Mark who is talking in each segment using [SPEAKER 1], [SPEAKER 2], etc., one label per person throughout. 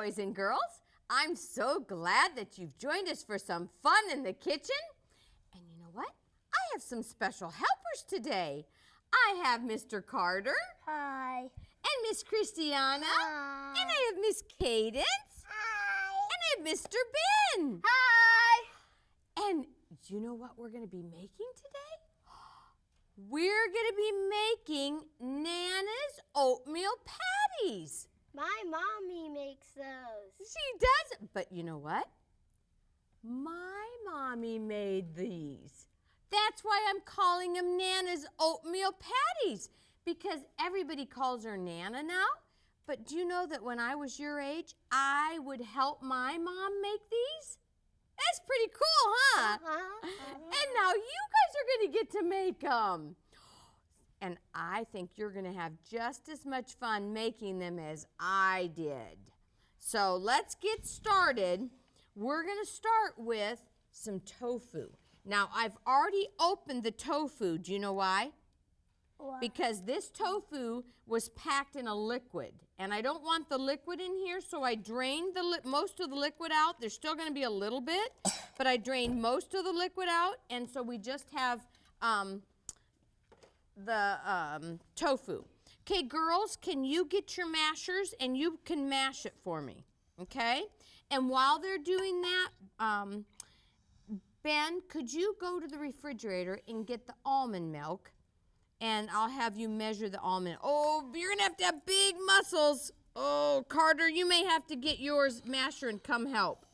[SPEAKER 1] boys and girls. I'm so glad that you've joined us for some fun in the kitchen. And you know what? I have some special helpers today. I have Mr. Carter.
[SPEAKER 2] Hi.
[SPEAKER 1] And Miss Christiana.
[SPEAKER 2] Hi.
[SPEAKER 1] And I have Miss Cadence.
[SPEAKER 2] Hi.
[SPEAKER 1] And I have Mr. Ben.
[SPEAKER 2] Hi.
[SPEAKER 1] And do you know what we're going to be making today? We're going to be making Nana's Oatmeal Patties.
[SPEAKER 2] My mommy makes those.
[SPEAKER 1] She does. But you know what? My mommy made these. That's why I'm calling them Nana's Oatmeal Patties, because everybody calls her Nana now. But do you know that when I was your age, I would help my mom make these? That's pretty cool, huh? And now you guys are going to get to make them. And I think you're going to have just as much fun making them as I did. So let's get started. We're going to start with some tofu. Now, I've already opened the tofu. Do you know why?
[SPEAKER 2] Why?
[SPEAKER 1] Because this tofu was packed in a liquid. And I don't want the liquid in here, so I drained most of the liquid out. There's still going to be a little bit, but I drained most of the liquid out. And so we just have the tofu. Okay, girls, can you get your mashers and you can mash it for me, okay? And while they're doing that, Ben, could you go to the refrigerator and get the almond milk? And I'll have you measure the almond. Oh, you're going to have big muscles. Oh, Carter, you may have to get yours masher and come help.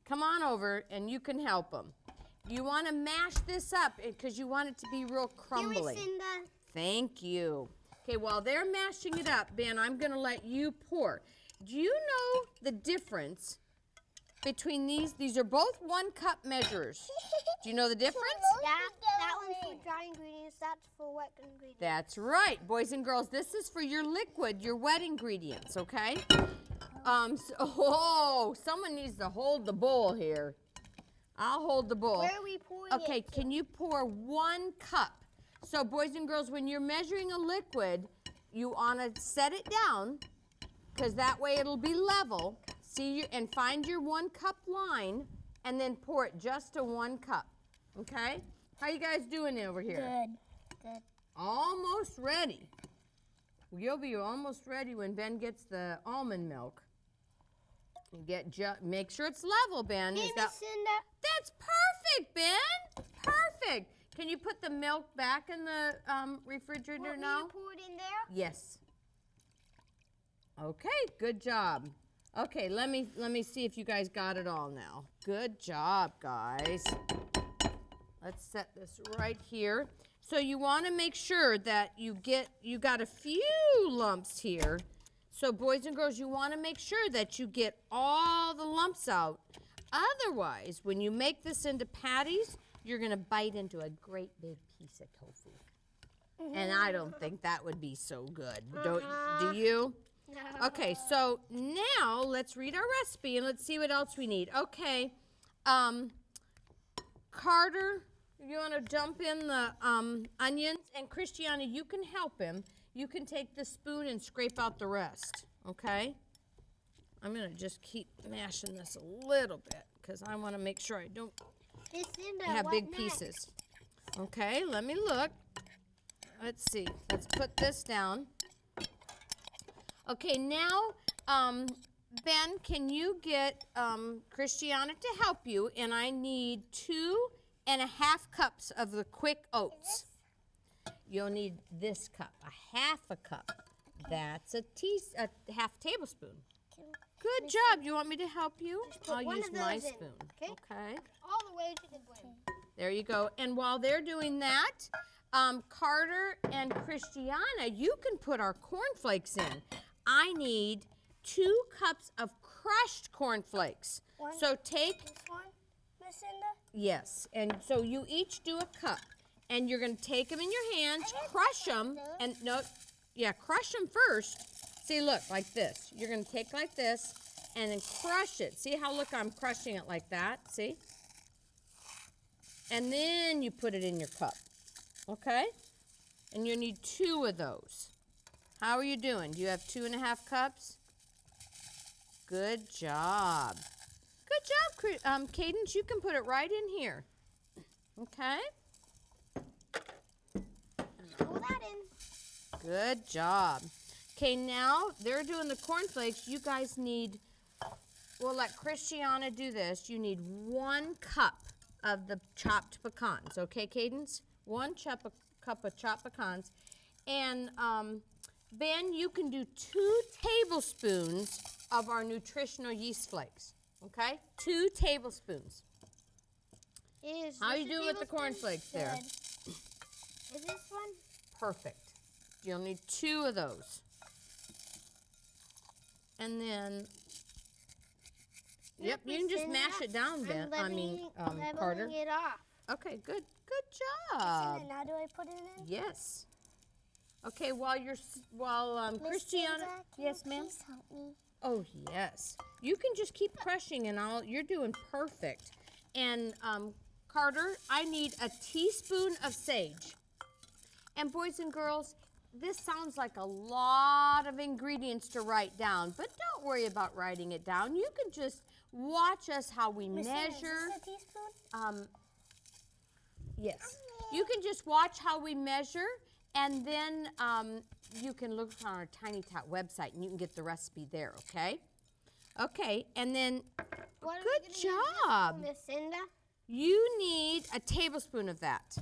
[SPEAKER 1] Come on over and you can help them. You want to mash this up because you want it to be real crumbly.
[SPEAKER 2] Here, Cinda.
[SPEAKER 1] Thank you. Okay, while they're mashing it up, Ben, I'm going to let you pour. Do you know the difference between these? These are both 1 cup measures. Do you know the difference?
[SPEAKER 2] That one's for dry ingredients. That's for wet ingredients.
[SPEAKER 1] That's right, boys and girls. This is for your liquid, your wet ingredients, okay? Someone needs to hold the bowl here. I'll hold the bowl.
[SPEAKER 2] Where are we pouring
[SPEAKER 1] Okay, can you pour 1 cup? So, boys and girls, when you're measuring a liquid, you want to set it down because that way it'll be level. See, and find your 1 cup line and then pour it just to 1 cup. Okay? How you guys doing over here?
[SPEAKER 2] Good.
[SPEAKER 1] Almost ready. You'll be almost ready when Ben gets the almond milk. Make sure it's level, Ben.
[SPEAKER 2] Hey, Miss Cinda.
[SPEAKER 1] That's perfect, Ben. Perfect. Can you put the milk back in the refrigerator now?
[SPEAKER 2] Want me to pour it in there?
[SPEAKER 1] Yes. Okay, good job. Okay, let me see if you guys got it all now. Good job, guys. Let's set this right here. So you want to make sure that you got a few lumps here. So boys and girls, you want to make sure that you get all the lumps out. Otherwise, when you make this into patties, you're going to bite into a great big piece of tofu. And I don't think that would be so good. Do you?
[SPEAKER 2] No.
[SPEAKER 1] Okay, so now let's read our recipe and let's see what else we need. Okay, Carter, you want to dump in the onions? And Christiana, you can help him. You can take the spoon and scrape out the rest, okay? I'm going to just keep mashing this a little bit because I want to make sure I don't have big pieces. Okay, let me look. Let's see. Let's put this down. Okay, now, Ben, can you get Christiana to help you? And I need 2.5 cups of the quick oats. You'll need this cup, a 1/2 cup. That's a half tablespoon. Good job. You want me to help you? I'll use my spoon. Okay.
[SPEAKER 2] All the way to the brim.
[SPEAKER 1] There you go. And while they're doing that, Carter and Christiana, you can put our cornflakes in. I need 2 cups of crushed cornflakes. So take...
[SPEAKER 2] This one, Miss Cinda?
[SPEAKER 1] Yes. And so you each do a cup. And you're going to take them in your hands, crush them, and crush them first. See, look, like this. You're going to take like this and then crush it. See how, look, I'm crushing it like that, see? And then you put it in your cup, okay? And you need 2 of those. How are you doing? Do you have 2.5 cups? Good job. Good job, Cadence. You can put it right in here. Okay?
[SPEAKER 2] Pull that in.
[SPEAKER 1] Good job. Okay, now they're doing the cornflakes. You guys need, we'll let Christiana do this. You need 1 cup of the chopped pecans. Okay, Cadence? 1 cup of chopped pecans. And Ben, you can do 2 tablespoons of our nutritional yeast flakes. Okay? 2 tablespoons. How you doing with the cornflakes there?
[SPEAKER 2] Is this one?
[SPEAKER 1] Perfect. You'll need 2 of those. And then, yep, you can just mash it down, Ben. Carter.
[SPEAKER 2] Leveling it off.
[SPEAKER 1] Okay, good job.
[SPEAKER 2] Now do I put it in?
[SPEAKER 1] Yes. Okay, while Christiana, yes, ma'am.
[SPEAKER 2] Please help me.
[SPEAKER 1] Oh yes, you can just keep crushing, and you're doing perfect. And Carter, I need a teaspoon of sage. And boys and girls, this sounds like a lot of ingredients to write down, but don't worry about writing it down. You can just watch us how we measure.
[SPEAKER 2] Is this a teaspoon?
[SPEAKER 1] Yes. You can just watch how we measure, and then you can look on our Tiny Tot website, and you can get the recipe there, okay? Okay, and then, good job.
[SPEAKER 2] Miss Cinda?
[SPEAKER 1] You need a tablespoon of that.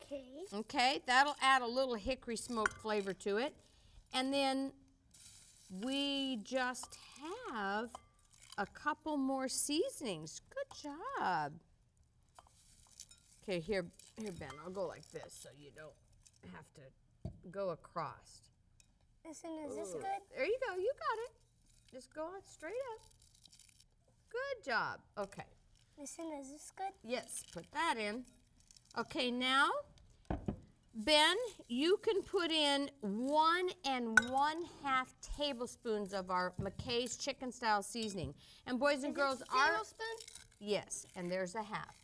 [SPEAKER 2] Okay.
[SPEAKER 1] Okay, that'll add a little hickory smoke flavor to it. And then we just have a couple more seasonings. Good job. Okay, here, Ben, I'll go like this so you don't have to go across.
[SPEAKER 2] Listen, is this good?
[SPEAKER 1] There you go, you got it. Just go on straight up. Good job. Okay.
[SPEAKER 2] Listen, is this good?
[SPEAKER 1] Yes, put that in. Okay, now, Ben, you can put in 1 1/2 tablespoons of our McKay's chicken style seasoning. And boys and girls,
[SPEAKER 2] tablespoon?
[SPEAKER 1] Yes, and there's a half.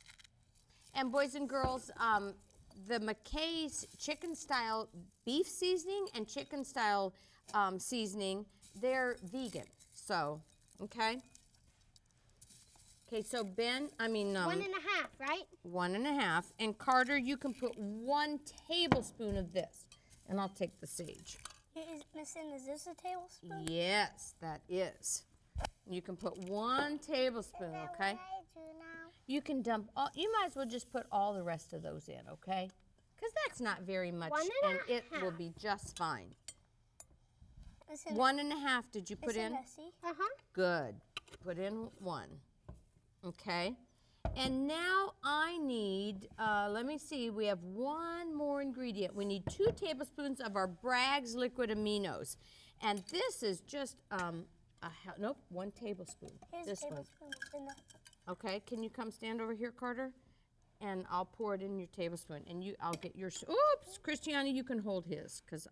[SPEAKER 1] And boys and girls, the McKay's chicken style beef seasoning and chicken style seasoning, they're vegan. So, okay? Okay, so Ben,
[SPEAKER 2] 1 1/2, right?
[SPEAKER 1] 1 1/2. And Carter, you can put 1 tablespoon of this. And I'll take the sage.
[SPEAKER 2] Is this a tablespoon?
[SPEAKER 1] Yes, that is. You can put 1 tablespoon, okay?
[SPEAKER 2] What do I do now?
[SPEAKER 1] You can dump all, you might as well just put all the rest of those in, okay? Because that's not very much,
[SPEAKER 2] 1
[SPEAKER 1] and it
[SPEAKER 2] 1/2.
[SPEAKER 1] will be just fine.
[SPEAKER 2] Listen,
[SPEAKER 1] 1 1/2 did you put in?
[SPEAKER 2] Uh-huh.
[SPEAKER 1] Good. Put in 1. Okay. And now I need, let me see, we have 1 more ingredient. We need 2 tablespoons of our Bragg's liquid aminos. And this is just, nope, 1 tablespoon.
[SPEAKER 2] Here's
[SPEAKER 1] this
[SPEAKER 2] a
[SPEAKER 1] one.
[SPEAKER 2] tablespoon. Cinda.
[SPEAKER 1] Okay, can you come stand over here, Carter? And I'll pour it in your tablespoon. And I'll get yours. Oops, Christiana, you can hold his, because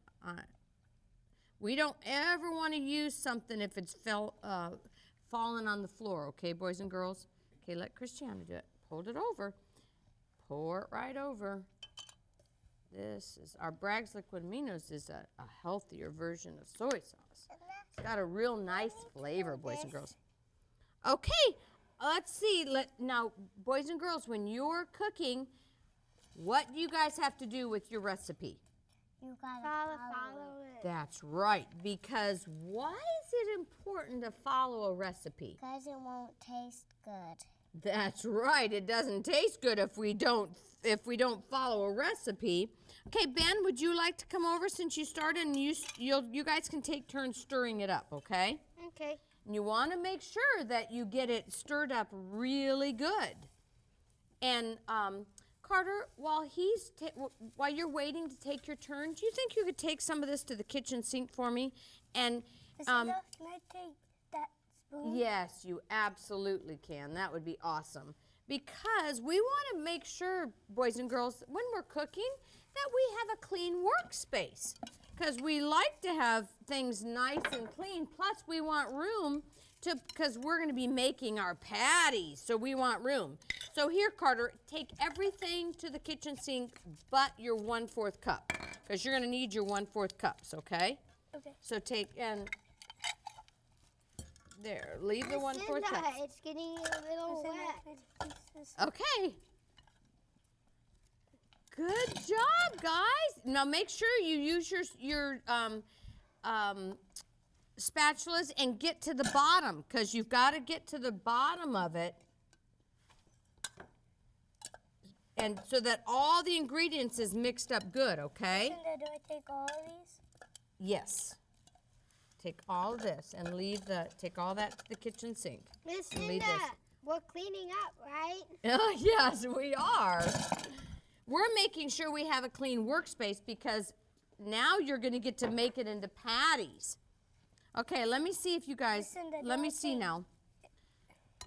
[SPEAKER 1] we don't ever want to use something if it's fallen on the floor, okay, boys and girls? Okay, let Christiana do it. Hold it over. Pour it right over. This is, our Bragg's liquid aminos is a healthier version of soy sauce. It's got a real nice flavor, boys and girls. Okay, let's see. Now, boys and girls, when you're cooking, what do you guys have to do with your recipe?
[SPEAKER 2] You gotta follow it.
[SPEAKER 1] That's right, because why is it important to follow a recipe?
[SPEAKER 2] Because it won't taste good.
[SPEAKER 1] That's right. It doesn't taste good if we don't follow a recipe. Okay, Ben, would you like to come over since you started, and you guys can take turns stirring it up, okay?
[SPEAKER 2] Okay.
[SPEAKER 1] And you want to make sure that you get it stirred up really good. And Carter, while you're waiting to take your turn, do you think you could take some of this to the kitchen sink for me? And
[SPEAKER 2] Cinda, can I take that spoon?
[SPEAKER 1] yes, you absolutely can. That would be awesome. Because we want to make sure, boys and girls, when we're cooking, that we have a clean workspace. Because we like to have things nice and clean. Plus, we want room because we're going to be making our patties. So we want room. So here, Carter, take everything to the kitchen sink but your 1/4 cup. Because you're going to need your 1/4 cups, okay?
[SPEAKER 2] Okay.
[SPEAKER 1] So take, and There, leave the 1/4 cup.
[SPEAKER 2] It's getting a little wet.
[SPEAKER 1] Okay. Good job, guys. Now make sure you use your spatulas and get to the bottom, because you've got to get to the bottom of it, and so that all the ingredients is mixed up good, okay?
[SPEAKER 2] Cinda, do I take all of these?
[SPEAKER 1] Yes. Take all of this and take all that to the kitchen sink.
[SPEAKER 2] Miss
[SPEAKER 1] And
[SPEAKER 2] Cinda,
[SPEAKER 1] leave this.
[SPEAKER 2] we're cleaning up, right?
[SPEAKER 1] Yes, we are. We're making sure we have a clean workspace, because now you're going to get to make it into patties. Okay, let me see if you guys,
[SPEAKER 2] Cinda,
[SPEAKER 1] let me see now.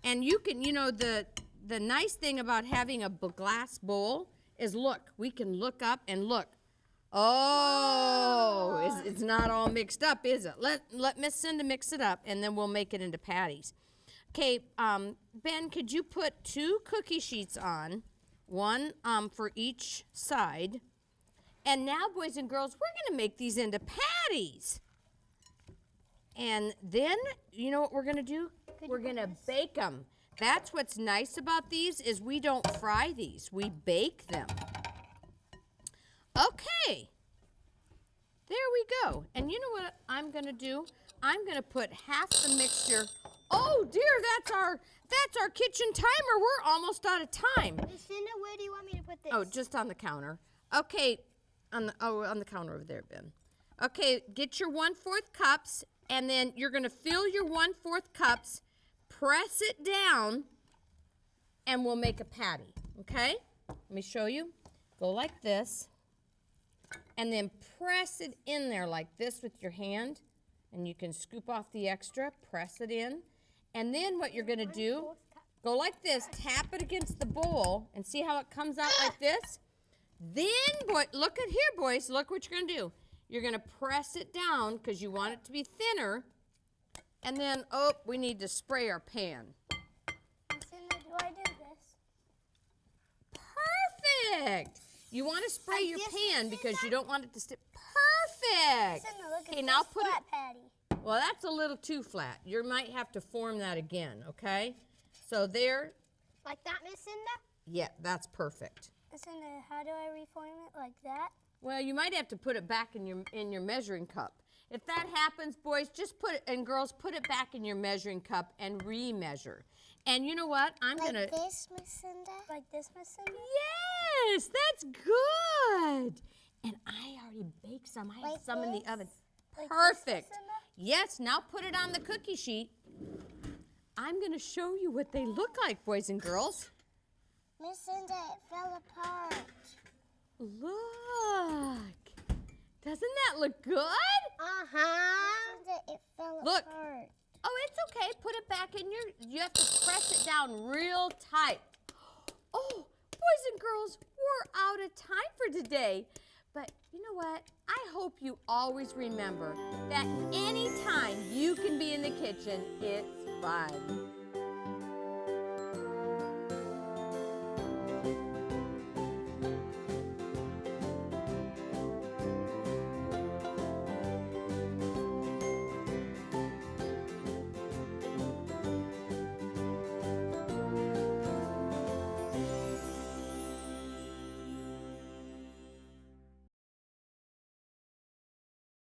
[SPEAKER 1] And you can, the nice thing about having a glass bowl is, look, we can look up and look. Oh, it's not all mixed up, is it? Let Miss Cinda mix it up, and then we'll make it into patties. Okay, Ben, could you put 2 cookie sheets on, one for each side. And now, boys and girls, we're going to make these into patties. And then, you know what we're going to do? We're going to bake them. That's what's nice about these, is we don't fry these. We bake them. Okay. There we go. And you know what I'm going to do? I'm going to put half the mixture. Oh dear, that's our kitchen timer. We're almost out of time.
[SPEAKER 2] Miss Cinda, where do you want me to put this?
[SPEAKER 1] Oh, just on the counter. Okay, on the counter over there, Ben. Okay, get your 1/4 cups, and then you're going to fill your 1/4 cups, press it down, and we'll make a patty, okay? Let me show you. Go like this, and then press it in there like this with your hand, and you can scoop off the extra, press it in, and then what you're going to do, go like this, tap it against the bowl, and see how it comes out like this? Then, look at here, boys. Look what you're going to do. You're going to press it down, because you want it to be thinner. And then, oh, we need to spray our pan.
[SPEAKER 2] Cinda, do I do this?
[SPEAKER 1] Perfect. You want to spray
[SPEAKER 2] Like
[SPEAKER 1] your
[SPEAKER 2] this,
[SPEAKER 1] pan because
[SPEAKER 2] Cinda?
[SPEAKER 1] you don't want it to stick. Perfect.
[SPEAKER 2] Cinda, look
[SPEAKER 1] Okay,
[SPEAKER 2] at
[SPEAKER 1] now
[SPEAKER 2] this
[SPEAKER 1] put
[SPEAKER 2] flat
[SPEAKER 1] it.
[SPEAKER 2] patty.
[SPEAKER 1] Well, that's a little too flat. You might have to form that again, okay? So there.
[SPEAKER 2] Like that, Miss Cinda?
[SPEAKER 1] Yeah, that's perfect.
[SPEAKER 2] Cinda, how do I reform it? Like that?
[SPEAKER 1] Well, you might have to put it back in your measuring cup. If that happens, boys, just put it, and girls, put it back in your measuring cup and re-measure. And you know what? I'm
[SPEAKER 2] Like
[SPEAKER 1] gonna.
[SPEAKER 2] this, Miss Cinda? Like this, Miss Cinda?
[SPEAKER 1] Yes, that's good. And I already baked some. I have
[SPEAKER 2] Like
[SPEAKER 1] some in the
[SPEAKER 2] this?
[SPEAKER 1] oven.
[SPEAKER 2] Like this,
[SPEAKER 1] Perfect.
[SPEAKER 2] Miss Cinda?
[SPEAKER 1] Yes, now put it on the cookie sheet. I'm gonna show you what they look like, boys and girls.
[SPEAKER 2] Miss Cinda, it fell apart.
[SPEAKER 1] Look. Doesn't that look good?
[SPEAKER 2] Uh-huh. Cinda, it fell
[SPEAKER 1] Look.
[SPEAKER 2] apart.
[SPEAKER 1] Oh, it's okay. Put it back in you have to press it down real tight. Oh, boys and girls, we're out of time for today. But you know what? I hope you always remember that anytime you can be in the kitchen, it's fun.